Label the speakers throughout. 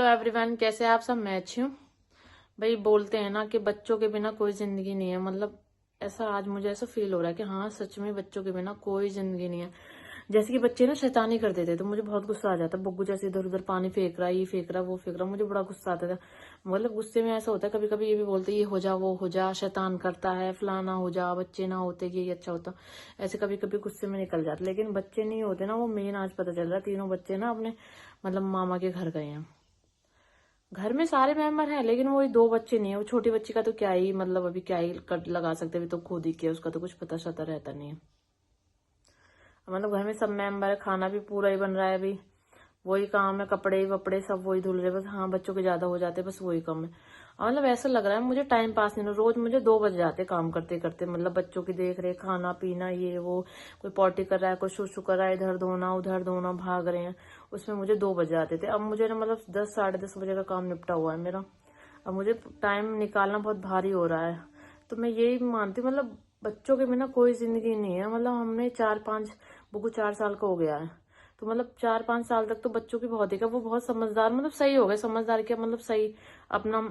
Speaker 1: Hello everyone, कैसे हैं आप सब। मैं अच्छी हूँ। भाई बोलते हैं ना कि बच्चों के बिना कोई जिंदगी नहीं है। मतलब ऐसा आज मुझे ऐसा फील हो रहा है कि हाँ सच में बच्चों के बिना कोई जिंदगी नहीं है। जैसे कि बच्चे ना शैतानी कर देते तो मुझे बहुत गुस्सा आ जाता। बुग्गू जैसे इधर उधर पानी फेंक रहा है, ये फेंक रहा वो फेंक रहा, मुझे बड़ा गुस्सा आता था। मतलब गुस्से में ऐसा होता है, कभी कभी ये भी बोलते ये हो जा वो हो जा, शैतान करता है, फलाना हो जा, बच्चे ना होते कि ये अच्छा होता। ऐसे कभी कभी गुस्से में निकल जाते, लेकिन बच्चे नहीं होते ना वो मेन। आज पता चल रहा है तीनों बच्चे ना अपने मतलब मामा के घर गए हैं। घर में सारे मेंबर हैं लेकिन वो दो बच्चे नहीं है। वो छोटी बच्ची का तो क्या ही मतलब अभी क्या ही कर लगा सकते, अभी तो खुद ही किया, उसका तो कुछ पता शता रहता नहीं है। मतलब घर में सब मेंबर है, खाना भी पूरा ही बन रहा है अभी। वही काम है, कपड़े वपड़े सब वही धुल रहे, बस हाँ बच्चों के ज्यादा हो जाते बस वही कम है। मतलब ऐसा लग रहा है मुझे टाइम पास नहीं हो। रोज मुझे 2 बज जाते काम करते करते। मतलब बच्चों की देख रेख, खाना पीना, ये वो, कोई पॉटी कर रहा है, कोई शुशु कर रहा है, इधर धोना उधर धोना, भाग रहे हैं, उसमें मुझे 2 बज जाते थे। अब मुझे ना मतलब 10 साढ़े 10 बजे का काम निपटा हुआ है मेरा। अब मुझे टाइम निकालना बहुत भारी हो रहा है। तो मैं यही मानती हूँ मतलब बच्चों के बिना कोई जिंदगी नहीं है। मतलब हमने 4-5, बुगु 4 साल का हो गया है, तो मतलब 4-5 साल तक तो बच्चों की बहुत देखा। वो बहुत समझदार, मतलब सही हो गए, समझदार क्या मतलब सही अपना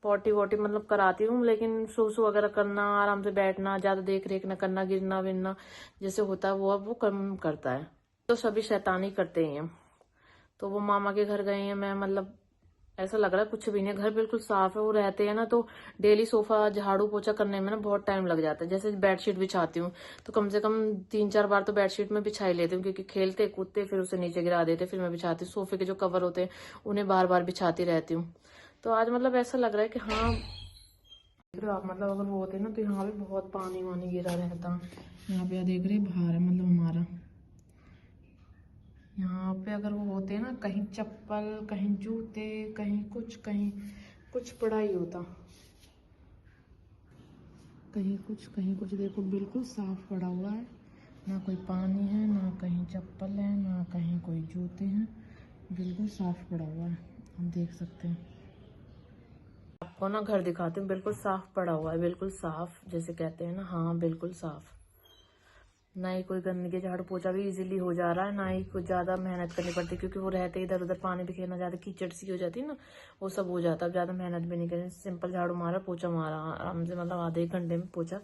Speaker 1: पॉटी वॉटी मतलब कराती हूँ, लेकिन सूसू वगैरह करना, आराम से बैठना, ज्यादा देख रेख न करना, गिरना विरना जैसे होता है वो अब वो कम करता है। तो सभी शैतानी करते ही हैं। तो वो मामा के घर गए हैं। मैं मतलब ऐसा लग रहा है कुछ भी नहीं, घर बिल्कुल साफ है। वो रहते हैं ना तो डेली सोफा झाड़ू पोछा करने में ना बहुत टाइम लग जाता है। जैसे बेडशीट बिछाती हूँ तो कम से कम 3-4 बार तो बेडशीट में बिछा ही लेती हूँ, क्योंकि खेलते कूदते फिर उसे नीचे गिरा देते, फिर मैं बिछाती हूँ। सोफे के जो कवर होते हैं उन्हें बार बार बिछाती रहती हूँ। तो आज मतलब ऐसा लग रहा है कि हाँ देख रहे हो आप, मतलब अगर वो होते ना तो यहाँ पे बहुत पानी वानी गिरा रहता। यहाँ पे देख रहे बाहर है मतलब हमारा, यहाँ पे अगर वो होते ना, कहीं चप्पल कहीं जूते कहीं कुछ पड़ा ही होता। कहीं कुछ देखो बिल्कुल साफ पड़ा हुआ है, ना कोई पानी है, ना कहीं चप्पल है, ना कहीं कोई जूते हैं, बिल्कुल साफ पड़ा हुआ है। हम देख सकते हैं। आपको ना घर दिखाती हूँ, बिल्कुल साफ पड़ा हुआ है, बिल्कुल साफ जैसे कहते हैं ना, हाँ बिल्कुल साफ। ना ही कोई गंदगी, झाड़ू पोछा भी इजीली हो जा रहा है, ना ही कुछ ज्यादा मेहनत करनी पड़ती, क्योंकि वो रहते इधर उधर पानी बिखेरना, ज्यादा कीचड़ सी हो जाती है ना, वो सब हो जाता। अब ज्यादा मेहनत भी नहीं करनी, सिंपल झाड़ू मारा पोछा मारा, आराम से मतलब आधे 1 घंटे में पोछा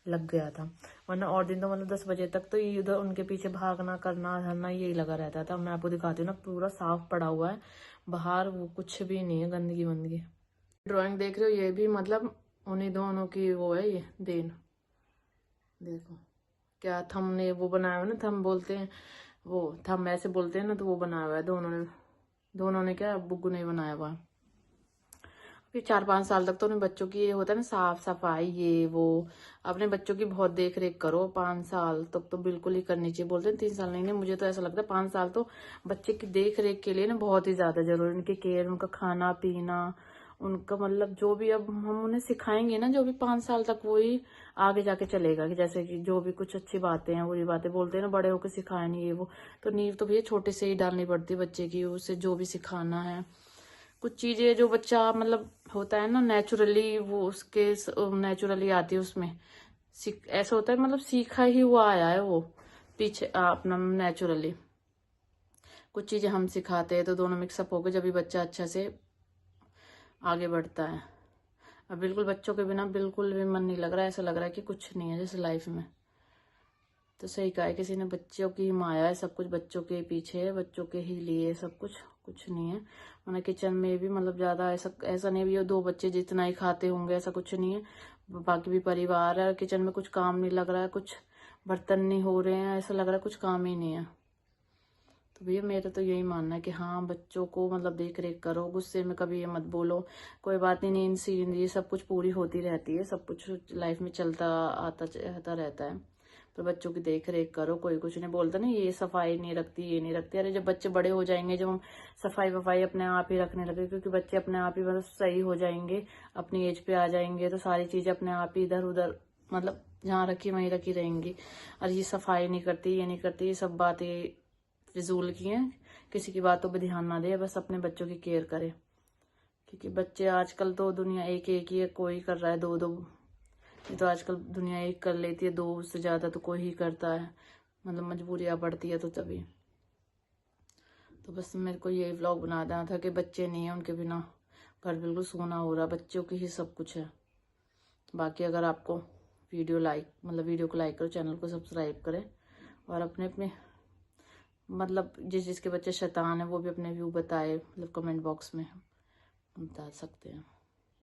Speaker 1: लग गया था। वरना और दिन तो मतलब 10 बजे तक तो ये उधर उनके पीछे भागना करना धरना यही लगा रहता था। मैं आपको दिखाती हूँ ना, पूरा साफ पड़ा हुआ है बाहर, वो कुछ भी नहीं है गंदगी वंदगी। ड्राइंग देख रहे हो, ये भी मतलब उन्हीं दोनों की वो है, ये देन। देखो क्या थम ने वो बनाया हुआ ना, थम बोलते हैं, वो थम ऐसे बोलते हैं ना, तो वो बनाया हुआ है दोनों ने क्या बुग्गू ने बनाया हुआ है। फिर 4-5 साल तक तो अपने बच्चों की ये होता है ना साफ सफाई ये वो, अपने बच्चों की बहुत देख रेख करो। 5 साल तक तो बिल्कुल ही करनी चाहिए। बोलते हैं 3 साल, नहीं मुझे तो ऐसा लगता है 5 साल तो बच्चे की देख रेख के लिए ना बहुत ही ज्यादा जरूरी। उनकी केयर, उनका खाना पीना, उनका मतलब जो भी अब हम उन्हें सिखाएंगे ना, जो भी 5 साल तक वही आगे जाके चलेगा। कि जैसे कि जो भी कुछ अच्छी बातें हैं बुरी बातें बोलते हैं ना, बड़े होकर सिखाए नहीं ये वो, तो नींव तो भैया छोटे से ही डालनी पड़ती है बच्चे की। उसे जो भी सिखाना है, कुछ चीजें जो बच्चा मतलब होता है ना नेचुरली, वो उसके नेचुरली आती है उसमें। ऐसा होता है मतलब सीखा ही हुआ आया है वो पीछे अपना नेचुरली। कुछ चीजें हम सिखाते हैं तो दोनों मिक्सअप होकर जब भी बच्चा अच्छा से आगे बढ़ता है। अब बिल्कुल बच्चों के बिना बिल्कुल भी मन नहीं लग रहा है, ऐसा लग रहा है कि कुछ नहीं है जैसे लाइफ में। तो सही कहा है किसी ने, बच्चों की ही माया है, सब कुछ बच्चों के पीछे है, बच्चों के ही लिए सब कुछ, कुछ नहीं है। मैंने किचन में भी मतलब ज्यादा ऐसा नहीं भी 2 बच्चे जितना ही खाते होंगे ऐसा कुछ नहीं है। बाकी भी परिवार है, किचन में कुछ काम नहीं लग रहा है, कुछ बर्तन नहीं हो रहे हैं, ऐसा लग रहा है कुछ काम ही नहीं है। तो भैया मेरा तो यही मानना है कि हाँ बच्चों को मतलब देख रेख करो, गुस्से में कभी ये मत बोलो, कोई बात नहीं, नींद सींद ये सब कुछ पूरी होती रहती है, सब कुछ लाइफ में चलता आता रहता है। तो बच्चों की देख रेख करो, कोई कुछ नहीं बोलता ना ये सफाई नहीं रखती ये नहीं रखती। अरे जब बच्चे बड़े हो जाएंगे, जब हम सफाई वफाई अपने आप ही रखने लगे, क्योंकि बच्चे अपने आप ही मतलब सही हो जाएंगे, अपनी एज पे आ जाएंगे, तो सारी चीजें अपने आप ही इधर उधर मतलब जहाँ रखी वहीं रखी रहेंगी। और ये सफाई नहीं करती ये नहीं करती, ये सब बातें फिजूल की हैं। किसी की बातों पे ध्यान ना दे, बस अपने बच्चों की केयर करे। क्योंकि बच्चे आजकल तो दुनिया एक एक ही है, कोई कर रहा है 2-2। ये तो आजकल दुनिया एक कर लेती है, 2 से ज्यादा तो कोई ही करता है, मतलब मजबूरियां पड़ती है तो तभी। तो बस मेरे को ये व्लॉग बना देना था कि बच्चे नहीं है, उनके बिना घर बिल्कुल सोना हो रहा, बच्चों की ही सब कुछ है। बाकी अगर आपको वीडियो को लाइक करो, चैनल को सब्सक्राइब करें और अपने अपने मतलब जिसके बच्चे शैतान है वो भी अपने व्यू बताए, मतलब कमेंट बॉक्स में बता सकते हैं।